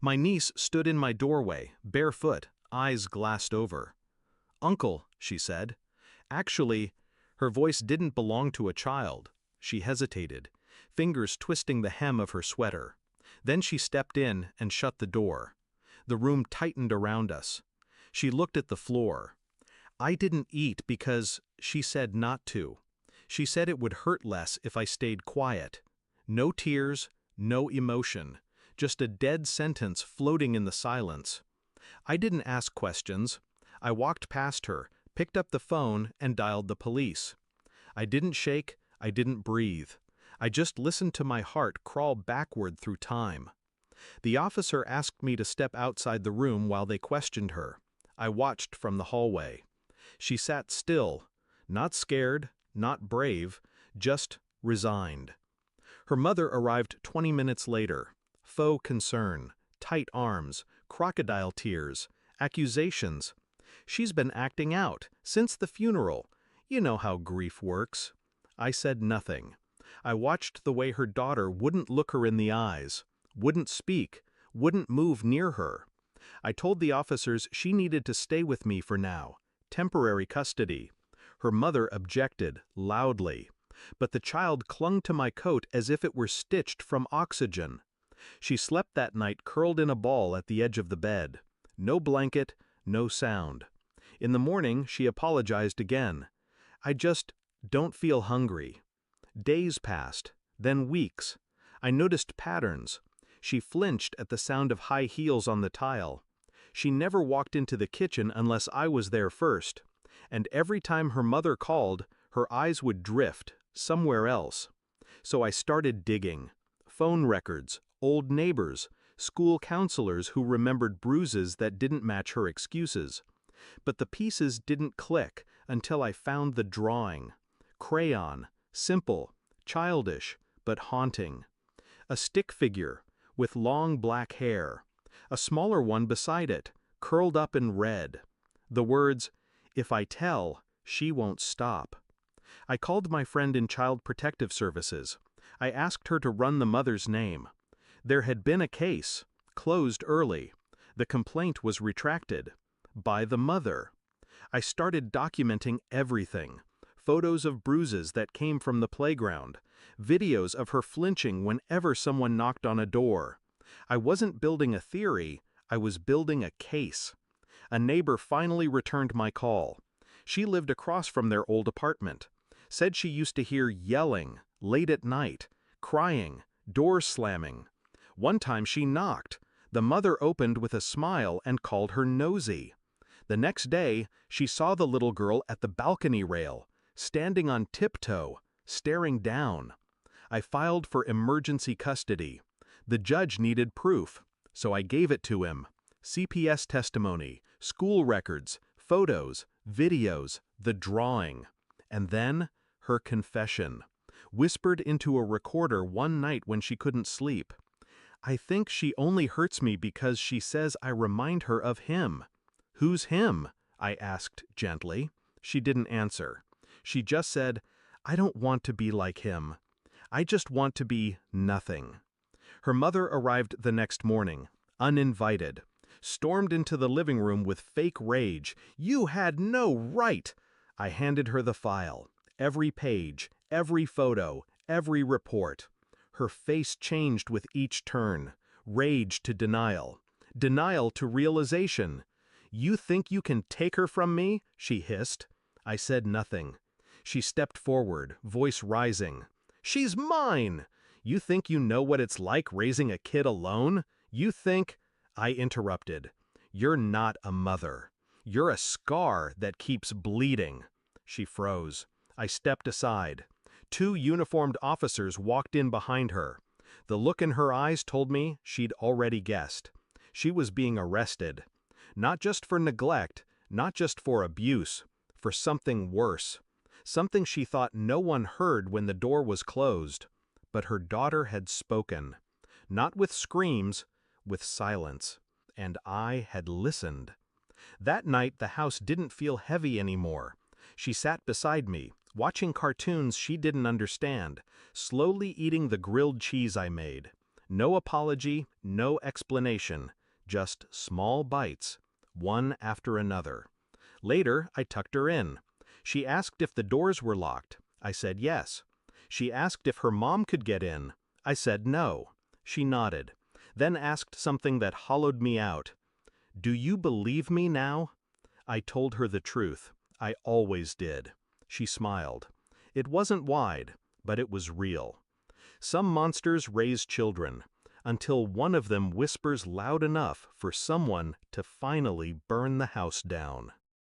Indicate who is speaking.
Speaker 1: My niece stood in my doorway, barefoot, eyes glassed over. "Uncle," she said. Actually, her voice didn't belong to a child. She hesitated, fingers twisting the hem of her sweater. Then she stepped in and shut the door. The room tightened around us. She looked at the floor. I didn't eat because she said not to. She said it would hurt less if I stayed quiet. No tears, no emotion, just a dead sentence floating in the silence. I didn't ask questions. I walked past her, picked up the phone, and dialed the police. I didn't shake, I didn't breathe. I just listened to my heart crawl backward through time. The officer asked me to step outside the room while they questioned her. I watched from the hallway. She sat still, not scared, not brave, just resigned. Her mother arrived 20 minutes later. Faux concern, tight arms, crocodile tears, accusations. She's been acting out since the funeral. You know how grief works. I said nothing. I watched the way her daughter wouldn't look her in the eyes, wouldn't speak, wouldn't move near her. I told the officers she needed to stay with me for now, temporary custody. Her mother objected, loudly. But the child clung to my coat as if it were stitched from oxygen. She slept that night curled in a ball at the edge of the bed. No blanket, no sound. In the morning, she apologized again. "I just don't feel hungry." Days passed, then weeks. I noticed patterns. She flinched at the sound of high heels on the tile. She never walked into the kitchen unless I was there first. And every time her mother called, her eyes would drift, somewhere else. So I started digging. Phone records, old neighbors, school counselors who remembered bruises that didn't match her excuses. But the pieces didn't click until I found the drawing. Crayon, simple, childish, but haunting. A stick figure, with long black hair. A smaller one beside it, curled up in red. The words, "If I tell, she won't stop." I called my friend in Child Protective Services. I asked her to run the mother's name. There had been a case, closed early. The complaint was retracted. By the mother. I started documenting everything. Photos of bruises that came from the playground. Videos of her flinching whenever someone knocked on a door. I wasn't building a theory, I was building a case. A neighbor finally returned my call. She lived across from their old apartment. Said she used to hear yelling, late at night, crying, doors slamming. One time she knocked. The mother opened with a smile and called her nosy. The next day, she saw the little girl at the balcony rail, standing on tiptoe, staring down. I filed for emergency custody. The judge needed proof, so I gave it to him. CPS testimony, school records, photos, videos, the drawing. And then, her confession, whispered into a recorder one night when she couldn't sleep. "I think she only hurts me because she says I remind her of him." "Who's him?" I asked gently. She didn't answer. She just said, "I don't want to be like him. I just want to be nothing." Her mother arrived the next morning, uninvited, stormed into the living room with fake rage. "You had no right!" I handed her the file, every page, every photo, every report. Her face changed with each turn, rage to denial, denial to realization. "You think you can take her from me?" she hissed. I said nothing. She stepped forward, voice rising. "She's mine! You think you know what it's like raising a kid alone? You think—" I interrupted. "You're not a mother. You're a scar that keeps bleeding." She froze. I stepped aside. 2 uniformed officers walked in behind her. The look in her eyes told me she'd already guessed. She was being arrested. Not just for neglect, not just for abuse, for something worse. Something she thought no one heard when the door was closed. But her daughter had spoken. Not with screams, with silence. And I had listened. That night the house didn't feel heavy anymore. She sat beside me, watching cartoons she didn't understand, slowly eating the grilled cheese I made. No apology, no explanation, just small bites, one after another. Later, I tucked her in. She asked if the doors were locked. I said yes. She asked if her mom could get in. I said no. She nodded, then asked something that hollowed me out. "Do you believe me now?" I told her the truth. I always did. She smiled. It wasn't wide, but it was real. Some monsters raise children, until one of them whispers loud enough for someone to finally burn the house down.